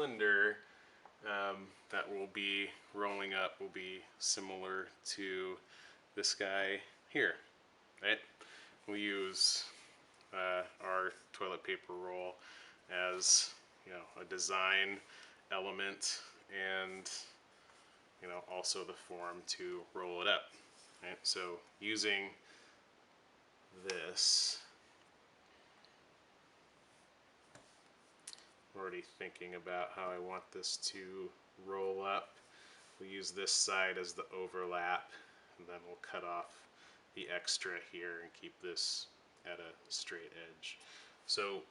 cylinder that will be rolling up will be similar to this guy here, right? We use our toilet paper roll as, you know, a design element and, you know, also the form to roll it up, right? So using this, I'm already thinking about how I want this to roll up. We'll use this side as the overlap, and then we'll cut off the extra here and keep this at a straight edge. So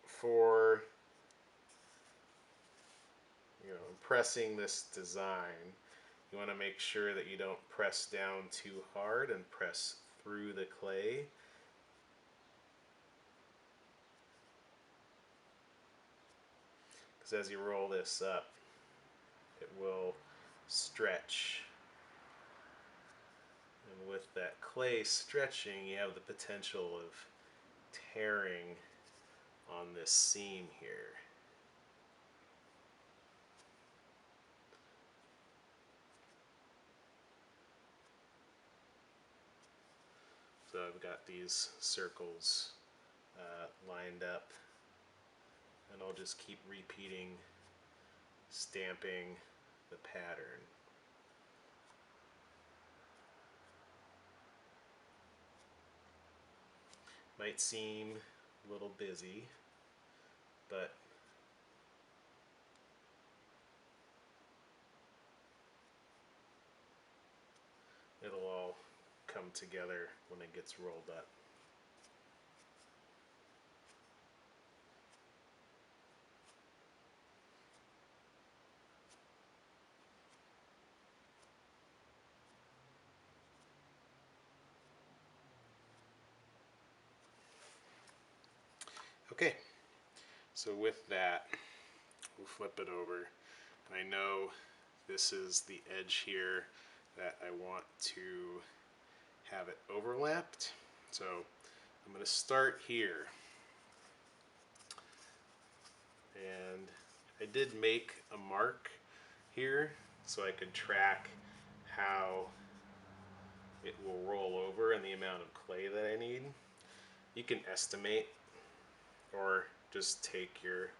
for, you know, pressing this design, you want to make sure that you don't press down too hard and press through the clay. Because as you roll this up, it will stretch. And with that clay stretching, you have the potential of tearing on this seam here. So I've got these circles lined up, and I'll just keep repeating, stamping the pattern. Might seem a little busy, but it'll all come together when it gets rolled up. Okay, so with that, we'll flip it over. I know this is the edge here that I want to have it overlapped. So I'm going to start here. And I did make a mark here so I could track how it will roll over and the amount of clay that I need. You can estimate or just take your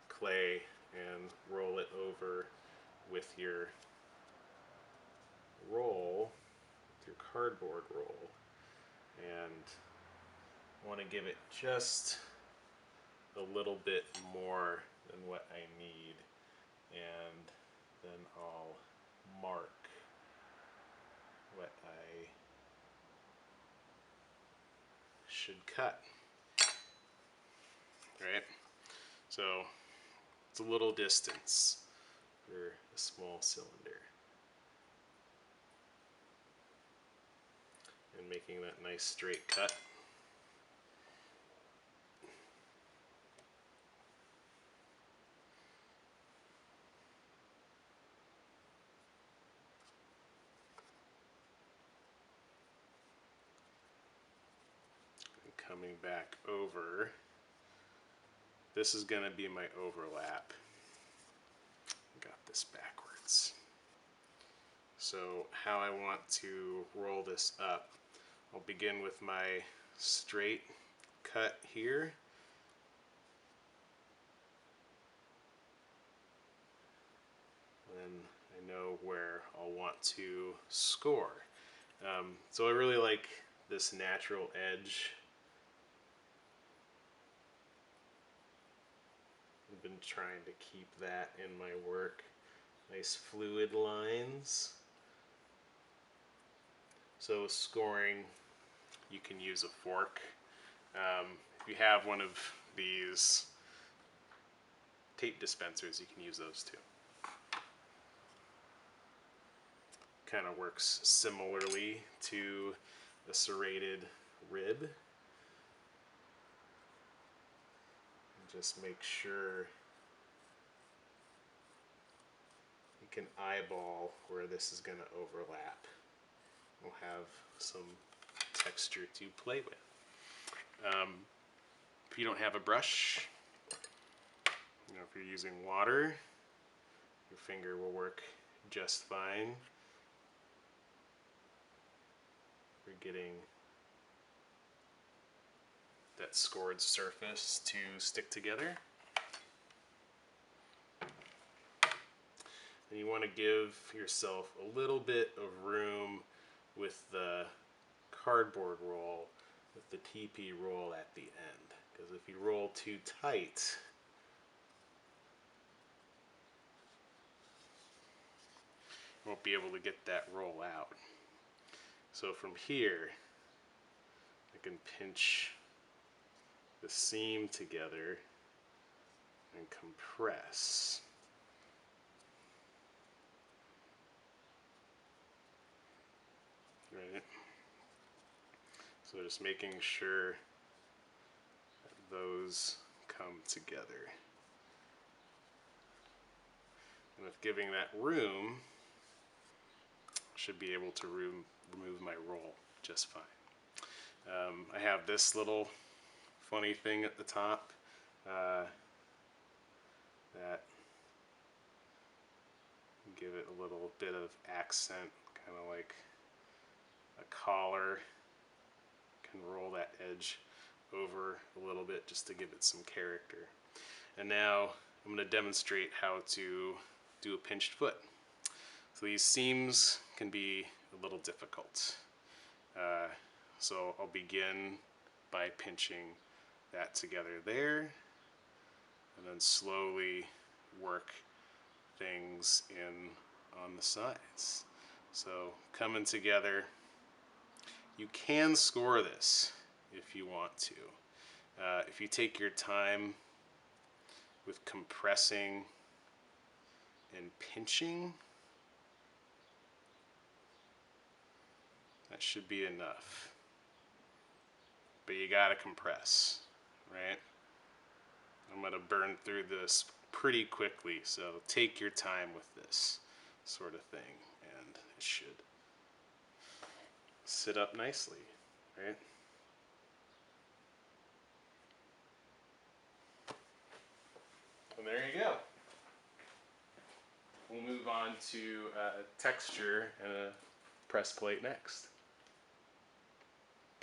clay and roll it over with your roll, with your cardboard roll, and want to give it just a little bit more than what I need, and then I'll mark what I should cut. Right? So it's a little distance for a small cylinder. And making that nice straight cut. And coming back over. This is going to be my overlap. Got this backwards. So how I want to roll this up, I'll begin with my straight cut here. Then I know where I'll want to score. So I really like this natural edge. I've been trying to keep that in my work. Nice fluid lines. So scoring, you can use a fork. If you have one of these tape dispensers, you can use those too. Kind of works similarly to the serrated rib. Just make sure you can eyeball where this is going to overlap. We'll have some texture to play with. If you don't have a brush, you know, if you're using water, your finger will work just fine for getting that scored surface to stick together. And you want to give yourself a little bit of room with the cardboard roll, with the TP roll at the end. Because if you roll too tight, you won't be able to get that roll out. So from here, I can pinch the seam together and compress. Right? So just making sure that those come together. And with giving that room, I should be able to remove my roll just fine. I have this little funny thing at the top that give it a little bit of accent, kind of like a collar. Can roll that edge over a little bit just to give it some character. And now I'm going to demonstrate how to do a pinched foot. So these seams can be a little difficult. So I'll begin by pinching that together there, and then slowly work things in on the sides. So coming together. You can score this if you want to. If you take your time with compressing and pinching, that should be enough. But you gotta compress, right? I'm gonna burn through this pretty quickly, so take your time with this sort of thing, and it should sit up nicely, right? And there you go. We'll move on to texture and a press plate next.